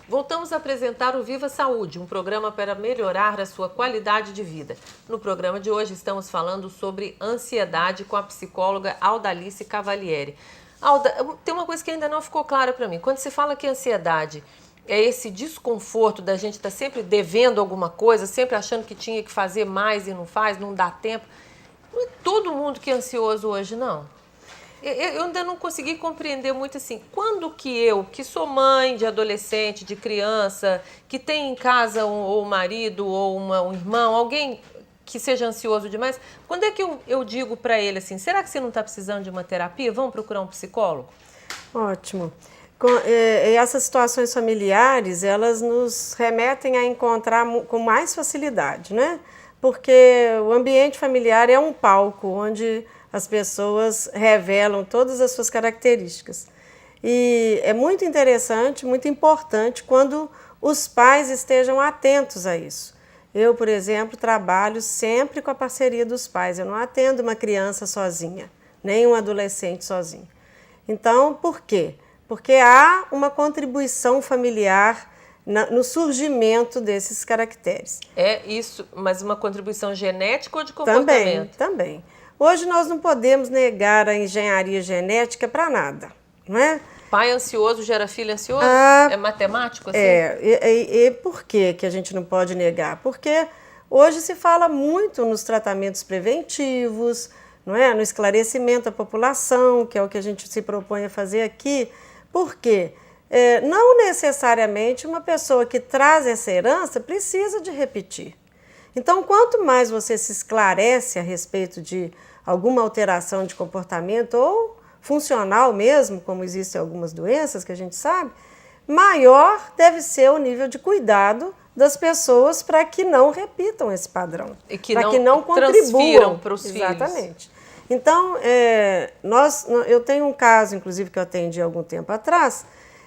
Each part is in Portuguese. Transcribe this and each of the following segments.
Voltamos a apresentar o Viva Saúde, um programa para melhorar a sua qualidade de vida. No programa de hoje estamos falando sobre ansiedade com a psicóloga Audalice Cavalieri. Alda, tem uma coisa que ainda não ficou clara para mim. Quando se fala que ansiedade é esse desconforto da gente estar sempre devendo alguma coisa, sempre achando que tinha que fazer mais e não faz, não dá tempo. Não é todo mundo que é ansioso hoje, não. Eu ainda não consegui compreender muito assim, quando que eu, que sou mãe de adolescente, de criança, que tem em casa ou um marido ou um irmão, alguém que seja ansioso demais, quando é que eu digo para ele assim, será que você não está precisando de uma terapia? Vamos procurar um psicólogo? Ótimo. Essas situações familiares, elas nos remetem a encontrar com mais facilidade, né? Porque o ambiente familiar é um palco onde as pessoas revelam todas as suas características. E é muito interessante, muito importante quando os pais estejam atentos a isso. Eu, por exemplo, trabalho sempre com a parceria dos pais. Eu não atendo uma criança sozinha, nem um adolescente sozinho. Então, por quê? Porque há uma contribuição familiar no surgimento desses caracteres. É isso, mas uma contribuição genética ou de comportamento? Também. Hoje nós não podemos negar a engenharia genética para nada, não é? Pai ansioso gera filho ansioso? É matemático assim? E por que a gente não pode negar? Porque hoje se fala muito nos tratamentos preventivos, não é? No esclarecimento da população, que é o que a gente se propõe a fazer aqui. Por quê? Não necessariamente uma pessoa que traz essa herança precisa de repetir. Então, quanto mais você se esclarece a respeito de alguma alteração de comportamento ou funcional mesmo, como existem algumas doenças que a gente sabe, maior deve ser o nível de cuidado das pessoas para que não repitam esse padrão. E que não contribuam para os filhos. Exatamente. Então, eu tenho um caso, inclusive, que eu atendi há algum tempo atrás,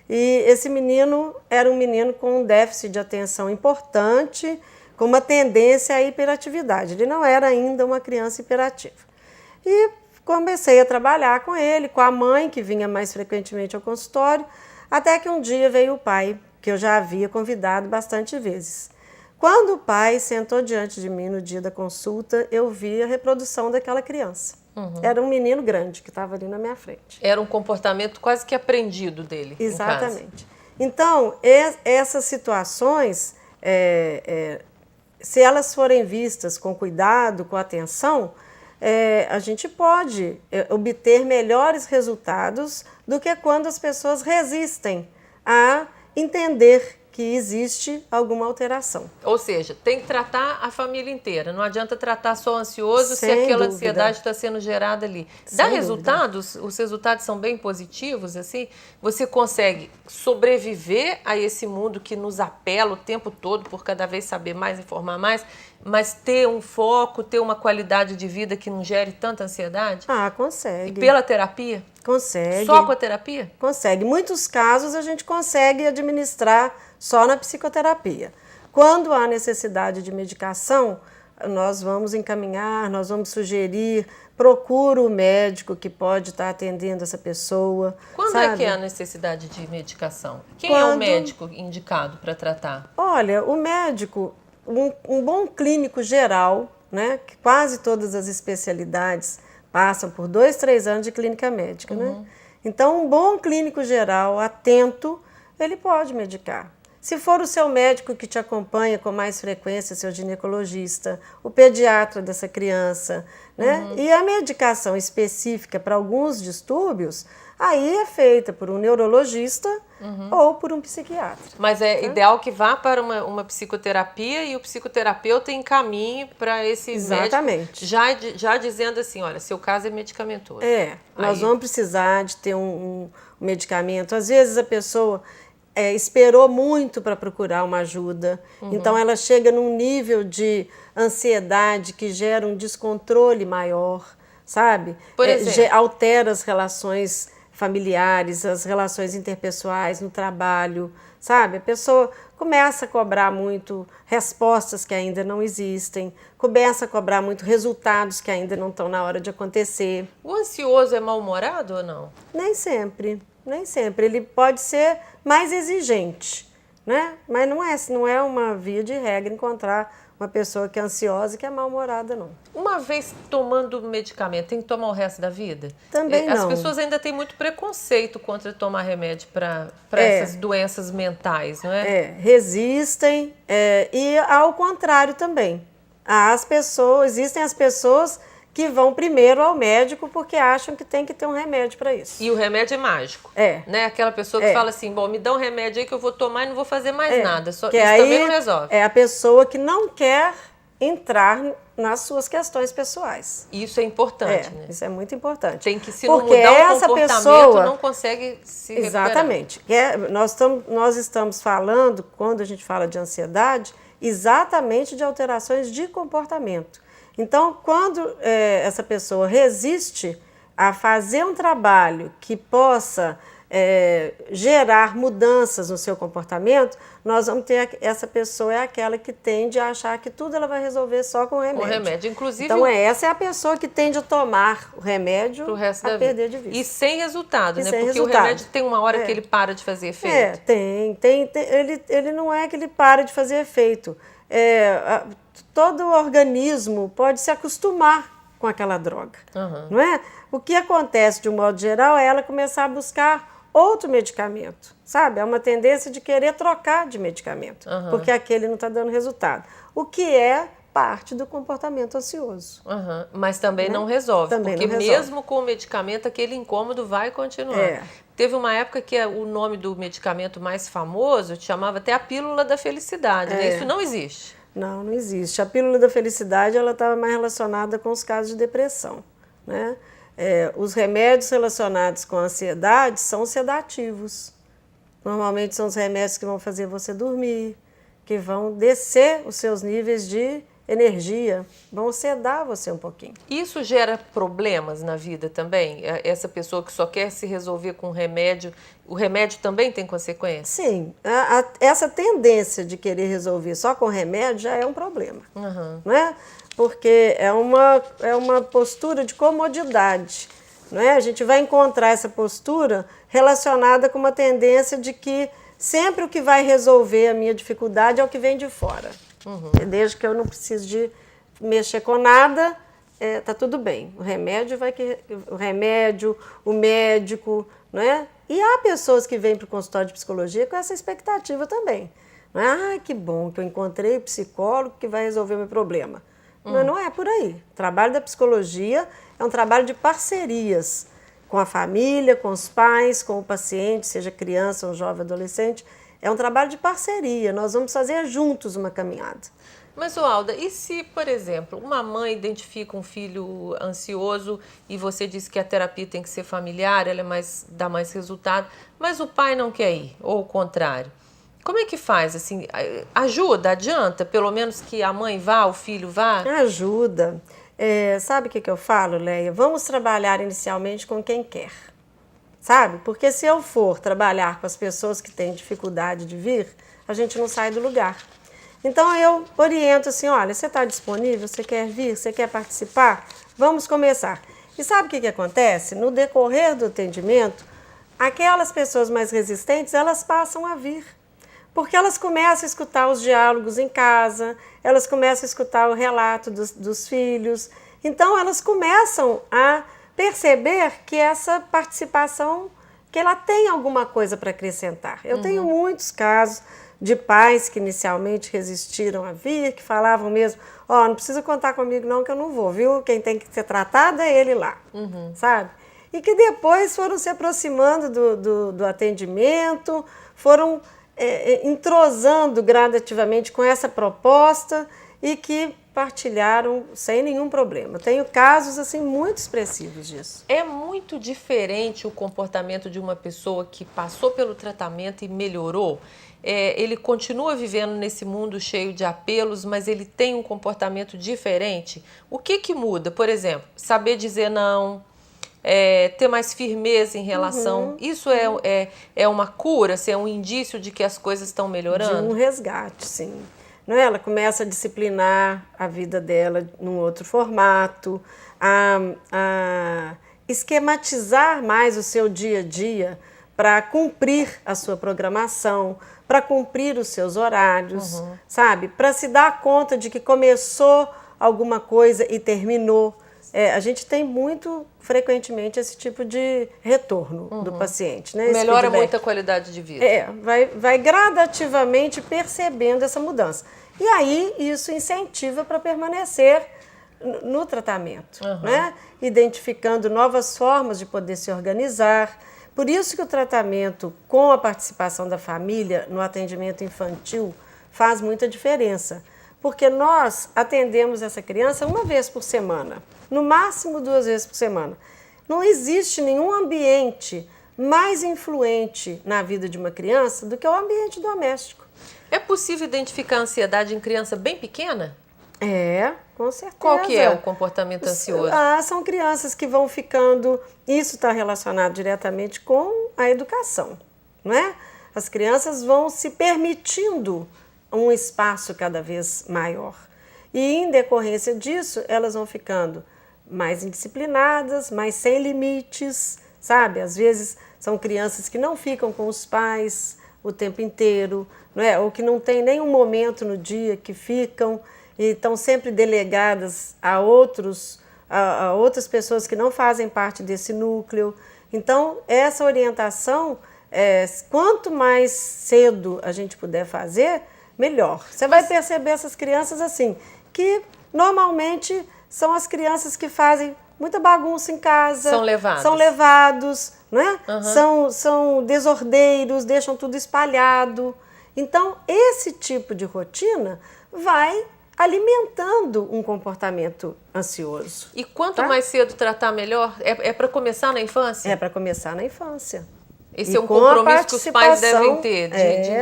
e esse menino era um menino com um déficit de atenção importante, com uma tendência à hiperatividade. Ele não era ainda uma criança hiperativa. E comecei a trabalhar com ele, com a mãe, que vinha mais frequentemente ao consultório, até que um dia veio o pai, que eu já havia convidado bastante vezes. Quando o pai sentou diante de mim no dia da consulta, eu vi a reprodução daquela criança. Era um menino grande que estava ali na minha frente. Era um comportamento quase que aprendido dele. Exatamente. Então, essas situações, se elas forem vistas com cuidado, com atenção, a gente pode obter melhores resultados do que quando as pessoas resistem a entender que existe alguma alteração. Ou seja, tem que tratar a família inteira. Não adianta tratar só o ansioso se aquela ansiedade está sendo gerada ali. Dá resultados? Os resultados são bem positivos, assim? Você consegue sobreviver a esse mundo que nos apela o tempo todo por cada vez saber mais, informar mais, mas ter um foco, ter uma qualidade de vida que não gere tanta ansiedade? Consegue. E pela terapia? Consegue. Só com a terapia? Consegue. Em muitos casos a gente consegue administrar só na psicoterapia. Quando há necessidade de medicação, nós vamos encaminhar, nós vamos sugerir, procura o médico que pode estar atendendo essa pessoa. Quando é que é a necessidade de medicação? Quem é o médico indicado para tratar? Olha, o médico, um bom clínico geral, né, que quase todas as especialidades passam por 2, 3 anos de clínica médica, né? Então, um bom clínico geral, atento, ele pode medicar. Se for o seu médico que te acompanha com mais frequência, seu ginecologista, o pediatra dessa criança, né? E a medicação específica para alguns distúrbios, aí é feita por um neurologista ou por um psiquiatra. Mas é ideal que vá para uma psicoterapia e o psicoterapeuta encaminhe para esse médico, já dizendo assim, olha, seu caso é medicamentoso. Nós vamos precisar de ter um medicamento. Às vezes a pessoa esperou muito para procurar uma ajuda, então ela chega num nível de ansiedade que gera um descontrole maior, sabe? Por exemplo? Altera as relações familiares, as relações interpessoais no trabalho, sabe? A pessoa começa a cobrar muito respostas que ainda não existem, começa a cobrar muito resultados que ainda não estão na hora de acontecer. O ansioso é mal-humorado ou não? Nem sempre, nem sempre. Ele pode ser mais exigente, né? Mas não é uma via de regra encontrar uma pessoa que é ansiosa e que é mal-humorada, não. Uma vez tomando medicamento, tem que tomar o resto da vida? Também não. As pessoas ainda têm muito preconceito contra tomar remédio para essas doenças mentais, não é? Resistem, e ao contrário também. Existem as pessoas que vão primeiro ao médico porque acham que tem que ter um remédio para isso. E o remédio é mágico. Né? Aquela pessoa que fala assim, bom, me dá um remédio aí que eu vou tomar e não vou fazer mais nada. Isso também não resolve. É a pessoa que não quer entrar nas suas questões pessoais. Isso é importante, né? Isso é muito importante. Tem que, se não mudar o comportamento, não consegue se recuperar. Exatamente. Nós estamos falando, quando a gente fala de ansiedade, exatamente de alterações de comportamento. Então, quando essa pessoa resiste a fazer um trabalho que possa gerar mudanças no seu comportamento, nós vamos ter essa pessoa é aquela que tende a achar que tudo ela vai resolver só com remédio. Com remédio, inclusive. Então essa é a pessoa que tende a tomar o remédio a perder de vista. E sem resultado, né? Porque o remédio tem uma hora que ele para de fazer efeito. Ele não é que ele para de fazer efeito. Todo organismo pode se acostumar com aquela droga, não é? O que acontece de um modo geral é ela começar a buscar outro medicamento, sabe? É uma tendência de querer trocar de medicamento, porque aquele não está dando resultado. O que é parte do comportamento ansioso. Mas também não resolve, também porque não resolve. Mesmo com o medicamento, aquele incômodo vai continuar. Teve uma época que o nome do medicamento mais famoso chamava até a pílula da felicidade, né? Isso não existe. Não existe. A pílula da felicidade ela estava mais relacionada com os casos de depressão, né? Os remédios relacionados com a ansiedade são sedativos. Normalmente são os remédios que vão fazer você dormir, que vão descer os seus níveis de energia, vão sedar você um pouquinho. Isso gera problemas na vida também? Essa pessoa que só quer se resolver com remédio, o remédio também tem consequências? Sim, essa tendência de querer resolver só com remédio já é um problema, não é? Porque é uma postura de comodidade, não é? A gente vai encontrar essa postura relacionada com uma tendência de que sempre o que vai resolver a minha dificuldade é o que vem de fora. Desde que eu não preciso de mexer com nada, tá tudo bem. O remédio, o médico, não é? E há pessoas que vêm para o consultório de psicologia com essa expectativa também. Não é? Que bom que eu encontrei o psicólogo que vai resolver o meu problema. Mas não é por aí. O trabalho da psicologia é um trabalho de parcerias com a família, com os pais, com o paciente, seja criança ou jovem adolescente. É um trabalho de parceria, nós vamos fazer juntos uma caminhada. Mas, Alda, e se, por exemplo, uma mãe identifica um filho ansioso e você disse que a terapia tem que ser familiar, ela dá mais resultado, mas o pai não quer ir, ou o contrário? Como é que faz? Assim, ajuda, adianta? Pelo menos que a mãe vá, o filho vá? Ajuda. Sabe o que eu falo, Leia? Vamos trabalhar inicialmente com quem quer. Sabe? Porque se eu for trabalhar com as pessoas que têm dificuldade de vir, a gente não sai do lugar. Então eu oriento assim, olha, você está disponível, você quer vir, você quer participar? Vamos começar. E sabe o que acontece? No decorrer do atendimento, aquelas pessoas mais resistentes, elas passam a vir. Porque elas começam a escutar os diálogos em casa, elas começam a escutar o relato dos filhos. Então elas começam a perceber que essa participação, que ela tem alguma coisa para acrescentar. Eu tenho muitos casos de pais que inicialmente resistiram a vir, que falavam mesmo, não precisa contar comigo não que eu não vou, viu? Quem tem que ser tratado é ele lá, sabe? E que depois foram se aproximando do atendimento, foram entrosando gradativamente com essa proposta e que partilharam sem nenhum problema. Tenho casos assim muito expressivos disso. É muito diferente o comportamento de uma pessoa que passou pelo tratamento e melhorou? Ele continua vivendo nesse mundo cheio de apelos, mas ele tem um comportamento diferente? O que muda? Por exemplo, saber dizer não, ter mais firmeza em relação... Isso é uma cura? É um indício de que as coisas estão melhorando? De um resgate, sim. Não é? Ela começa a disciplinar a vida dela num outro formato, a esquematizar mais o seu dia a dia, para cumprir a sua programação, para cumprir os seus horários, sabe? Para se dar conta de que começou alguma coisa e terminou. A gente tem muito frequentemente esse tipo de retorno do paciente, né? Melhora muito a qualidade de vida. Vai gradativamente percebendo essa mudança. E aí isso incentiva para permanecer no tratamento, né? Identificando novas formas de poder se organizar. Por isso que o tratamento com a participação da família no atendimento infantil faz muita diferença. Porque nós atendemos essa criança uma vez por semana, no máximo 2 vezes por semana. Não existe nenhum ambiente mais influente na vida de uma criança do que o ambiente doméstico. É possível identificar a ansiedade em criança bem pequena? Com certeza. Qual que é o comportamento ansioso? São crianças que vão ficando... Isso está relacionado diretamente com a educação, não é? As crianças vão se permitindo um espaço cada vez maior. E, em decorrência disso, elas vão ficando mais indisciplinadas, mais sem limites, sabe? Às vezes, são crianças que não ficam com os pais o tempo inteiro, não é? Ou que não tem nenhum momento no dia que ficam e estão sempre delegadas a outras pessoas que não fazem parte desse núcleo. Então, essa orientação, quanto mais cedo a gente puder fazer, melhor. Você vai perceber essas crianças assim, que normalmente são as crianças que fazem muita bagunça em casa. São levados, né? São desordeiros, deixam tudo espalhado. Então, esse tipo de rotina vai alimentando um comportamento ansioso. E quanto mais cedo tratar, melhor? É para começar na infância? É para começar na infância. Esse é um compromisso que os pais devem ter,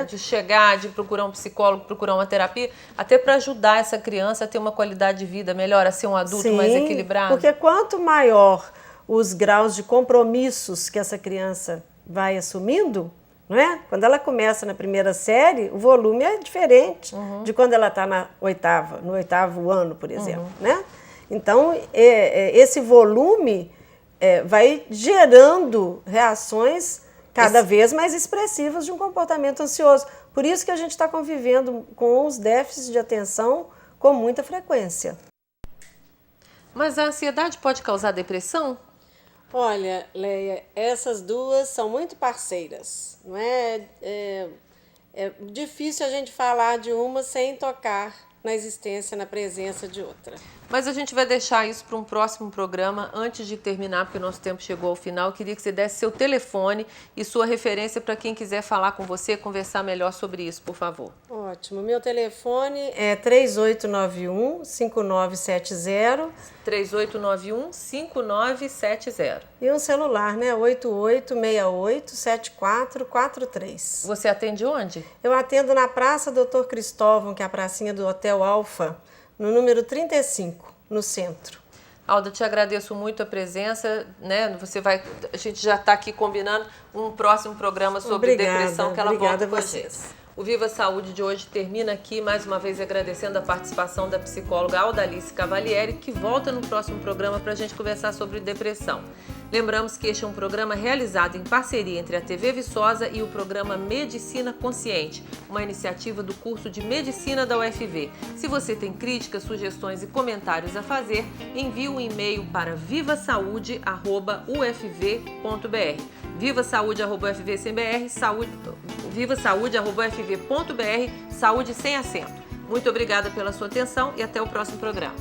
de chegar, de procurar um psicólogo, procurar uma terapia, até para ajudar essa criança a ter uma qualidade de vida melhor, a ser um adulto mais equilibrado. Porque quanto maior os graus de compromissos que essa criança vai assumindo, não é? Quando ela começa na primeira série, o volume é diferente de quando ela está no 8º ano, por exemplo, né? Então, esse volume vai gerando reações cada vez mais expressivas de um comportamento ansioso. Por isso que a gente está convivendo com os déficits de atenção com muita frequência. Mas a ansiedade pode causar depressão? Olha, Leia, essas duas são muito parceiras, não é? É difícil a gente falar de uma sem tocar na existência, na presença de outra. Mas a gente vai deixar isso para um próximo programa. Antes de terminar, porque o nosso tempo chegou ao final, eu queria que você desse seu telefone e sua referência para quem quiser falar com você, conversar melhor sobre isso, por favor. Ótimo. Meu telefone é 3891-5970. 3891-5970. E um celular, né? 8868-7443. Você atende onde? Eu atendo na Praça Doutor Cristóvão, que é a pracinha do Hotel Alfa, no número 35, no centro. Alda, te agradeço muito a presença, né? A gente já está aqui combinando um próximo programa sobre depressão, que ela volta com a gente. O Viva Saúde de hoje termina aqui, mais uma vez agradecendo a participação da psicóloga Audalice Cavalieri, que volta no próximo programa para a gente conversar sobre depressão. Lembramos que este é um programa realizado em parceria entre a TV Viçosa e o programa Medicina Consciente, uma iniciativa do curso de Medicina da UFV. Se você tem críticas, sugestões e comentários a fazer, envie um e-mail para vivasaude@ufv.br. vivasaude@ufv.br, vivasaude@ufv.br, saúde sem acento. Muito obrigada pela sua atenção e até o próximo programa.